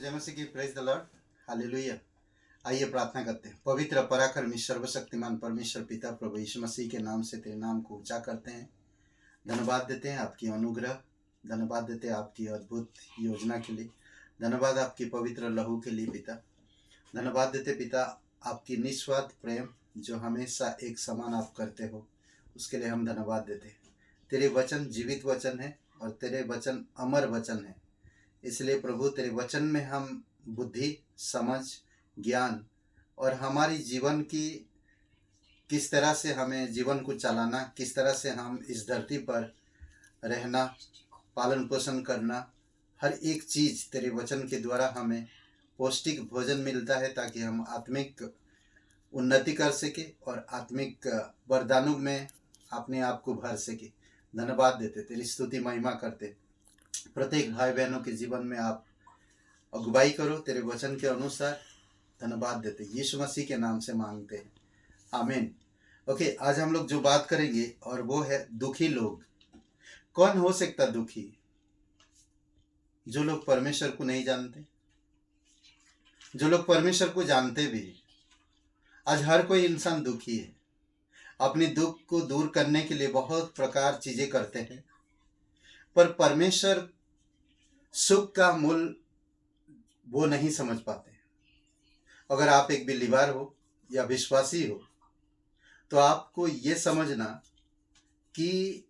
जय मसीह की। Praise the Lord, hallelujah. आइए प्रार्थना करते हैं। पवित्र पराक्रमी सर्वशक्तिमान परमेश्वर पिता प्रभु यीशु मसीह के नाम से तेरे नाम को ऊंचा करते हैं। धन्यवाद देते हैं आपकी अनुग्रह, धन्यवाद देते हैं आपकी अद्भुत योजना के लिए, धन्यवाद आपकी पवित्र लहू के लिए पिता। धन्यवाद देते पिता आपकी निस्वार्थ प्रेम जो हमेशा एक समान आप करते हो, उसके लिए हम धन्यवाद देते हैं। तेरे वचन जीवित वचन है और तेरे वचन अमर वचन है, इसलिए प्रभु तेरे वचन में हम बुद्धि, समझ, ज्ञान और हमारी जीवन की किस तरह से हमें जीवन को चलाना, किस तरह से हम इस धरती पर रहना, पालन पोषण करना, हर एक चीज़ तेरे वचन के द्वारा हमें पौष्टिक भोजन मिलता है ताकि हम आत्मिक उन्नति कर सके और आत्मिक वरदानों में अपने आप को भर सके। धन्यवाद देते, तेरी स्तुति महिमा करते। प्रत्येक भाई बहनों के जीवन में आप अगुवाई करो तेरे वचन के अनुसार। धन्यवाद देते, यीशु मसीह के नाम से मांगते हैं, आमीन। ओके, आज हम लोग जो बात करेंगे और वो है दुखी लोग। कौन हो सकता दुखी? जो लोग परमेश्वर को नहीं जानते, जो लोग परमेश्वर को जानते भी। आज हर कोई इंसान दुखी है, अपने दुख को दूर करने के लिए बहुत प्रकार चीजें करते हैं, पर परमेश्वर सुख का मूल वो नहीं समझ पाते। अगर आप एक बिलीवर हो या विश्वासी हो तो आपको ये समझना कि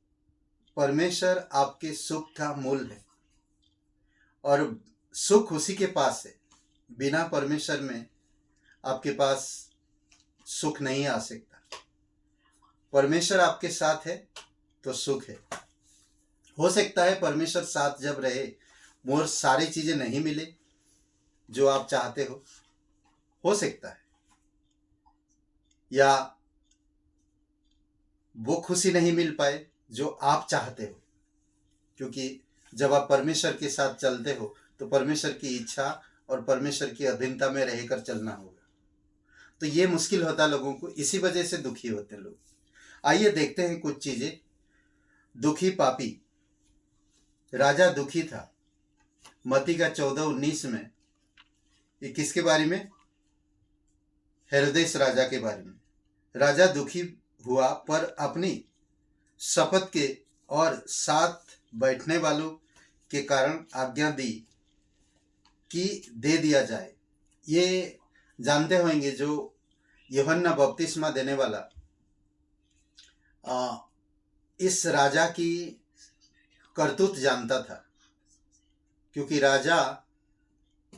परमेश्वर आपके सुख का मूल है और सुख उसी के पास है। बिना परमेश्वर में आपके पास सुख नहीं आ सकता। परमेश्वर आपके साथ है तो सुख है। हो सकता है परमेश्वर साथ जब रहे मोर सारी चीजें नहीं मिले जो आप चाहते हो सकता है, या वो खुशी नहीं मिल पाए जो आप चाहते हो, क्योंकि जब आप परमेश्वर के साथ चलते हो तो परमेश्वर की इच्छा और परमेश्वर की अधीनता में रहकर चलना होगा। तो ये मुश्किल होता लोगों को, इसी वजह से दुखी होते लोग। आइए देखते हैं कुछ चीजें। दुखी पापी। राजा दुखी था। मत्ती का 14:19 में ये किसके बारे में? हेरोदेस राजा के बारे में। राजा दुखी हुआ पर अपनी शपथ के और साथ बैठने वालों के कारण आज्ञा दी कि दे दिया जाए। ये जानते होंगे जो यूहन्ना बपतिस्मा देने वाला इस राजा की करतूत जानता था, क्योंकि राजा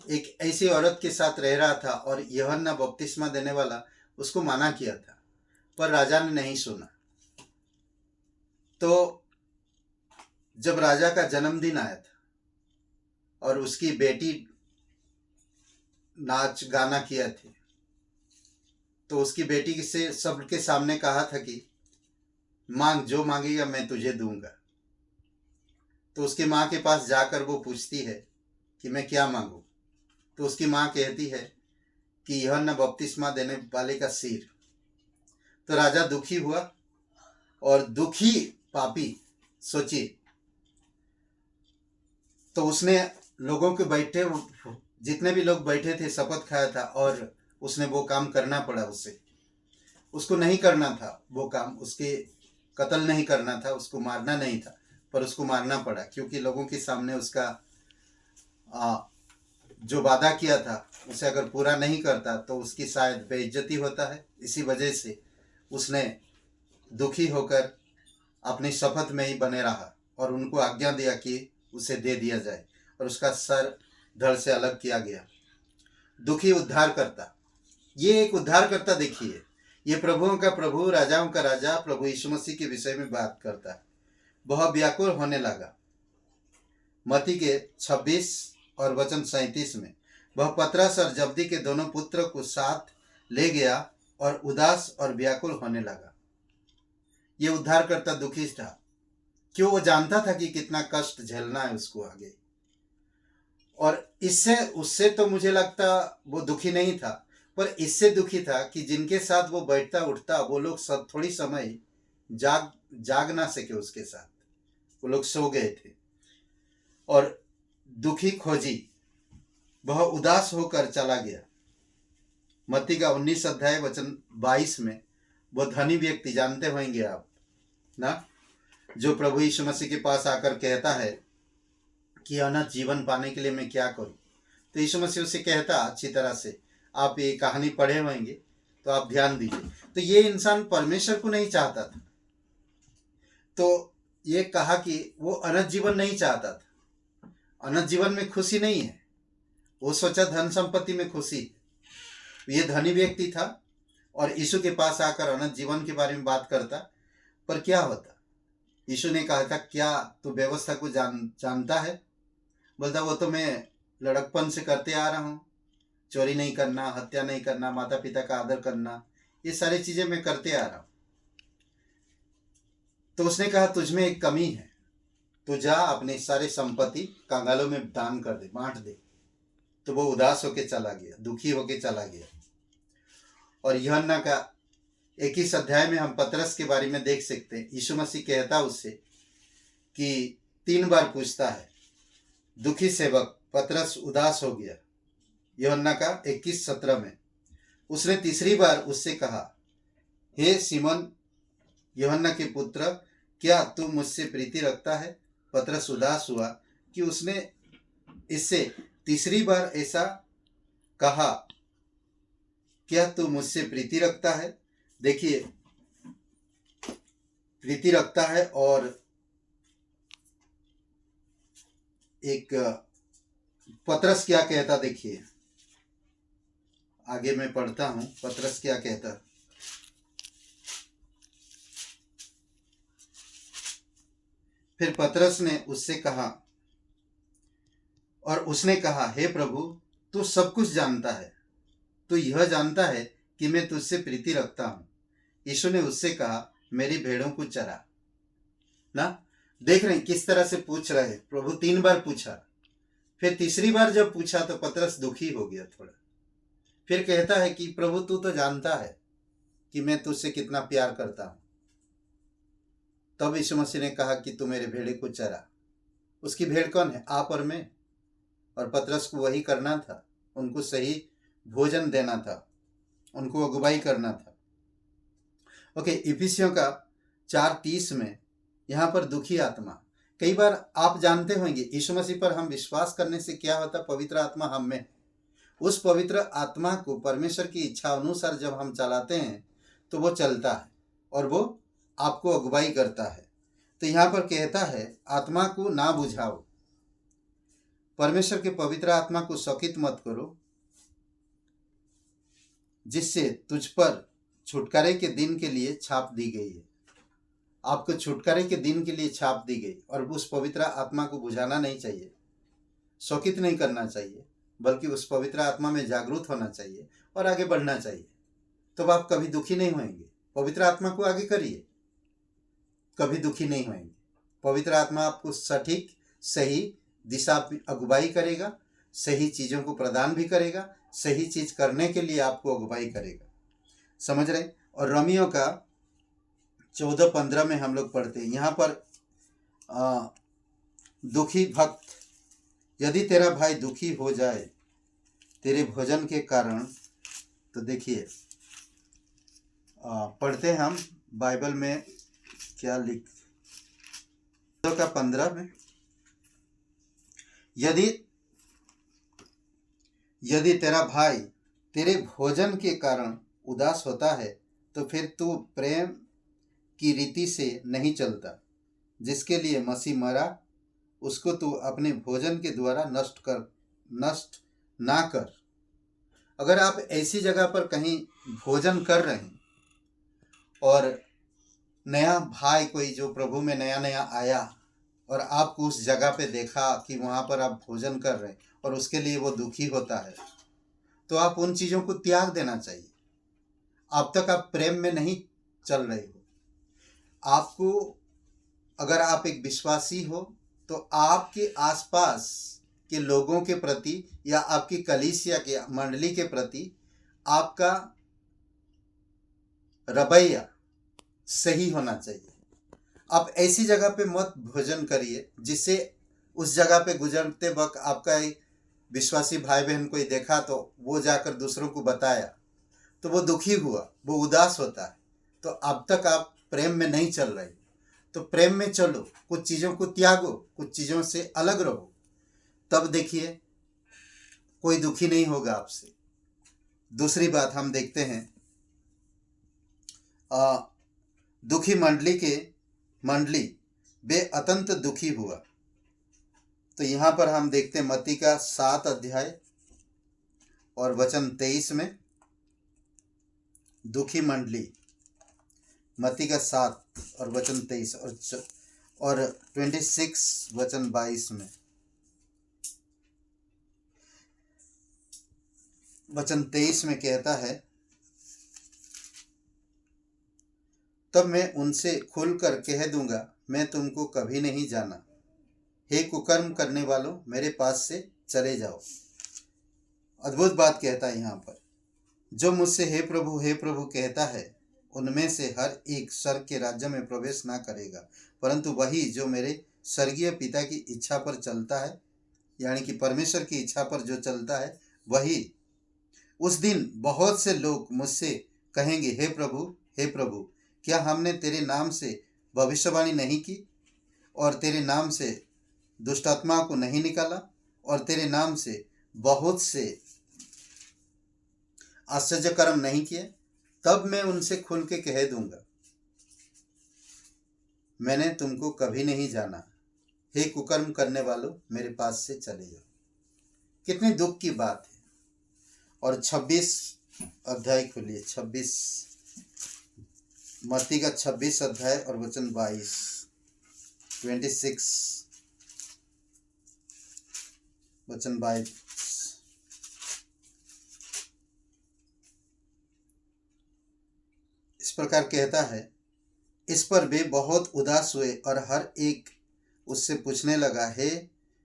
एक ऐसी औरत के साथ रह रहा था और यूहन्ना बपतिस्मा देने वाला उसको मना किया था, पर राजा ने नहीं सुना। तो जब राजा का जन्मदिन आया था और उसकी बेटी नाच गाना किया थे, तो उसकी बेटी से सबके सामने कहा था कि मांग, जो मांगेगा मैं तुझे दूंगा। तो उसकी माँ के पास जाकर वो पूछती है कि मैं क्या मांगू? तो उसकी माँ कहती है कि यूहन्ना बपतिस्मा देने वाले का सिर। तो राजा दुखी हुआ और दुखी पापी, सोचिए। तो उसने लोगों के बैठे, जितने भी लोग बैठे थे, शपथ खाया था और उसने वो काम करना पड़ा। उसको नहीं करना था वो काम, उसके कत्ल नहीं करना था, उसको मारना नहीं था, पर उसको मारना पड़ा क्योंकि लोगों के सामने उसका जो वादा किया था उसे अगर पूरा नहीं करता तो उसकी शायद बेइज्जती होता है। इसी वजह से उसने दुखी होकर अपनी शपथ में ही बने रहा और उनको आज्ञा दिया कि उसे दे दिया जाए और उसका सर धड़ से अलग किया गया। दुखी उद्धारकर्ता। ये एक उद्धारकर्ता देखिए, ये प्रभुओं का प्रभु, राजाओं का राजा, प्रभु यीशु मसीह के विषय में बात करता है। वह व्याकुल होने लगा। मत्ती के 26 और वचन 37 में वह पतरस और जब्दी के दोनों पुत्र को साथ ले गया और उदास और व्याकुल होने लगा। ये उद्धारकर्ता दुखी था। क्यों? वो जानता था कि कितना कष्ट झेलना है उसको आगे। और इससे उससे तो मुझे लगता वो दुखी नहीं था, पर इससे दुखी था कि जिनके साथ वो बैठता उठता वो लोग सब थोड़ी समय जाग ना सके उसके साथ, वो लोग सो गए थे। और दुखी खोजी। वह उदास होकर चला गया। मत्ती का 19 अध्याय वचन 22 में वो धनी व्यक्ति, जानते होंगे आप ना, जो प्रभु यीशु मसीह के पास आकर कहता है कि अनंत जीवन पाने के लिए मैं क्या करूं। तो यीशु मसीह उसे कहता अच्छी तरह से, आप ये कहानी पढ़े होंगे तो आप ध्यान दीजिए। तो ये इंसान परमेश्वर को नहीं चाहता था, तो ये कहा कि वो अनंत जीवन नहीं चाहता था, अनंत जीवन में खुशी नहीं है, वो सोचा धन संपत्ति में खुशी। ये धनी व्यक्ति था और यीशु के पास आकर अनंत जीवन के बारे में बात करता, पर क्या होता, यीशु ने कहा था क्या तू व्यवस्था को जानता है? बोलता वो तो मैं लड़कपन से करते आ रहा हूँ, चोरी नहीं करना, हत्या नहीं करना, माता पिता का आदर करना, ये सारी चीजें मैं करते आ रहा हूँ। तो उसने कहा तुझ में एक कमी है, तू जा अपने सारे संपत्ति कंगालों में दान कर दे, बांट दे। तो वो उदास होके चला गया, दुखी होके चला गया। और यूहन्ना का 21 अध्याय में हम पतरस के बारे में देख सकते हैं। यीशु मसीह कहता उससे कि 3 बार पूछता है, दुखी सेवक पतरस उदास हो गया। यूहन्ना का 21:17 में उसने तीसरी बार उससे कहा, हे सिमोन यूहन्ना के पुत्र, क्या तू मुझसे प्रीति रखता है? पतरस उदास हुआ कि उसने इससे तीसरी बार ऐसा कहा, क्या तू मुझसे प्रीति रखता है? देखिए, प्रीति रखता है। और एक पतरस क्या कहता, देखिए आगे मैं पढ़ता हूं, पतरस क्या कहता। फिर पतरस ने उससे कहा, और उसने कहा, हे प्रभु, तू सब कुछ जानता है, तू यह जानता है कि मैं तुझसे प्रीति रखता हूं। यीशु ने उससे कहा, मेरी भेड़ों को चरा। ना, देख रहे हैं किस तरह से पूछ रहे हैं। प्रभु 3 बार पूछा, फिर तीसरी बार जब पूछा तो पतरस दुखी हो गया थोड़ा। फिर कहता है कि प्रभु तू तो जानता है कि मैं तुझसे कितना प्यार करता हूं। तब यीशु मसीह ने कहा कि तू मेरे भेड़े को चरा। उसकी भेड़ कौन है? आप और मैं। और पतरस को वही करना था, उनको सही भोजन देना था, उनको अगुवाई करना था। ओके, इफिसियों का 4:30 में यहाँ पर दुखी आत्मा, कई बार आप जानते होंगे यीशु मसीह पर हम विश्वास करने से क्या होता, पवित्र आत्मा हम में, उस पवित्र आत्मा को परमेश्वर की इच्छा अनुसार जब हम चलाते हैं तो वो चलता है और वो आपको अगुवाई करता है। तो यहाँ पर कहता है आत्मा को ना बुझाओ, परमेश्वर के पवित्र आत्मा को शोकित मत करो, जिससे तुझ पर छुटकारे के दिन के लिए छाप दी गई है। आपको छुटकारे के दिन के लिए छाप दी गई, और उस पवित्र आत्मा को बुझाना नहीं चाहिए, शोकित नहीं करना चाहिए, बल्कि उस पवित्र आत्मा में जागरूक होना चाहिए और आगे बढ़ना चाहिए। तो आप कभी दुखी नहीं होंगे। पवित्र आत्मा को आगे करिए, कभी दुखी नहीं होंगे। पवित्र आत्मा आपको सटीक सही दिशा अगुवाई करेगा, सही चीज़ों को प्रदान भी करेगा, सही चीज़ करने के लिए आपको अगुवाई करेगा। समझ रहे? और रोमियो का 14:15 में हम लोग पढ़ते हैं, यहाँ पर दुखी भक्त, यदि तेरा भाई दुखी हो जाए तेरे भोजन के कारण, तो देखिए पढ़ते हैं हम बाइबल में क्या लिख, 15 में, यदि तेरा भाई तेरे भोजन के कारण उदास होता है तो फिर तू प्रेम की रीति से नहीं चलता, जिसके लिए मसीह मरा, उसको तू अपने भोजन के द्वारा नष्ट ना कर। अगर आप ऐसी जगह पर कहीं भोजन कर रहे हैं और नया भाई कोई जो प्रभु में नया नया आया और आपको उस जगह पे देखा कि वहाँ पर आप भोजन कर रहे हैं और उसके लिए वो दुखी होता है, तो आप उन चीज़ों को त्याग देना चाहिए। अब तक आप प्रेम में नहीं चल रहे हो। आपको, अगर आप एक विश्वासी हो तो आपके आसपास के लोगों के प्रति या आपकी कलीसिया के मंडली के प्रति आपका रवैया सही होना चाहिए। आप ऐसी जगह पे मत भोजन करिए जिससे उस जगह पे गुजरते वक्त आपका एक विश्वासी भाई बहन कोई देखा तो वो जाकर दूसरों को बताया तो वो दुखी हुआ, वो उदास होता है। तो अब तक आप प्रेम में नहीं चल रहे, तो प्रेम में चलो, कुछ चीज़ों को त्यागो, कुछ चीज़ों से अलग रहो, तब देखिए कोई दुखी नहीं होगा आपसे। दूसरी बात हम देखते हैं, दुखी मंडली वे अत्यंत दुखी हुआ। तो यहाँ पर हम देखते हैं मत्ती का 7 अध्याय और वचन 23 में, दुखी मंडली, मत्ती का 7 और वचन 23 और 26 वचन 22 में। वचन 23 में कहता है, तब मैं उनसे खुलकर कह दूंगा, मैं तुमको कभी नहीं जाना, हे कुकर्म करने वालों, मेरे पास से चले जाओ। अद्भुत बात कहता है यहाँ पर, जो मुझसे हे प्रभु कहता है, उनमें से हर एक स्वर्ग के राज्य में प्रवेश ना करेगा, परंतु वही जो मेरे स्वर्गीय पिता की इच्छा पर चलता है, यानी कि परमेश्वर की इच्छा पर जो चलता है वही। उस दिन बहुत से लोग मुझसे कहेंगे, हे प्रभु, क्या हमने तेरे नाम से भविष्यवाणी नहीं की, और तेरे नाम से दुष्टात्मा को नहीं निकाला, और तेरे नाम से बहुत से आश्चर्य कर्म नहीं किए? तब मैं उनसे खुल के कह दूंगा, मैंने तुमको कभी नहीं जाना, हे कुकर्म करने वालों, मेरे पास से चले जाओ। कितने दुख की बात है। और 26 अध्याय खोलिए, 26 मत्ती का 26 अध्याय और वचन 22, 26 वचन 22। इस प्रकार कहता है, इस पर वे बहुत उदास हुए और हर एक उससे पूछने लगा, हे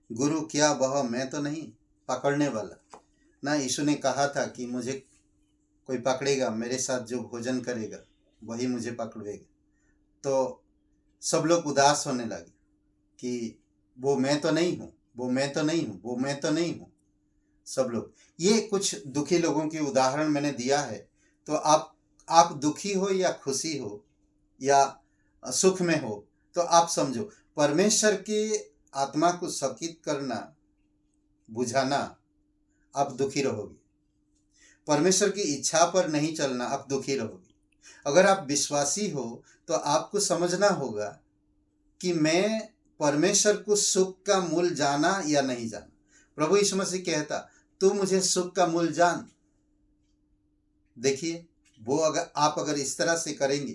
गुरु, क्या वह मैं तो नहीं पकड़ने वाला? ना यीशु ने कहा था कि मुझे कोई पकड़ेगा, मेरे साथ जो भोजन करेगा वही मुझे पकड़ेगा। तो सब लोग उदास होने लगे कि वो मैं तो नहीं हूँ, वो मैं तो नहीं हूँ, वो मैं तो नहीं हूँ। सब लोग, ये कुछ दुखी लोगों की उदाहरण मैंने दिया है। तो आप दुखी हो या खुशी हो या सुख में हो, तो आप समझो, परमेश्वर की आत्मा को सकित करना, बुझाना, आप दुखी रहोगे। परमेश्वर की इच्छा पर नहीं चलना, आप दुखी रहोगे। अगर आप विश्वासी हो तो आपको समझना होगा कि मैं परमेश्वर को सुख का मूल जाना या नहीं जाना। प्रभु यीशु मसीह कहता, तू मुझे सुख का मूल जान। देखिए, वो अगर इस तरह से करेंगे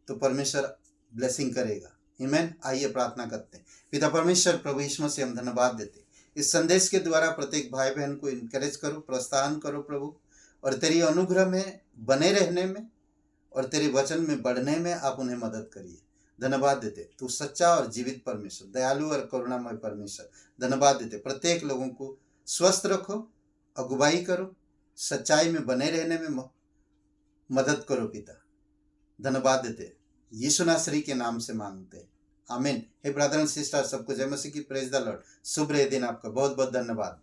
तो परमेश्वर ब्लेसिंग करेगा। आमीन। आइए प्रार्थना करते हैं। पिता परमेश्वर, प्रभु यीशु मसीह, हम धन्यवाद देते हैं इस संदेश के द्वारा प्रत्येक भाई बहन को इनकरेज करो, प्रोत्साहन करो प्रभु, और तेरी अनुग्रह में बने रहने में और तेरे वचन में बढ़ने में आप उन्हें मदद करिए। धन्यवाद देते, तू सच्चा और जीवित परमेश्वर, दयालु और करुणामय परमेश्वर। धन्यवाद देते, प्रत्येक लोगों को स्वस्थ रखो, अगुवाई करो, सच्चाई में बने रहने में मदद करो पिता। धन्यवाद देते, यीशु नासरी के नाम से मांगते हैं, आमीन। हे ब्रदर एंड सिस्टर, सबको जय मसीह की, प्रेज द लॉर्ड। शुभ रहे दिन आपका। बहुत बहुत धन्यवाद।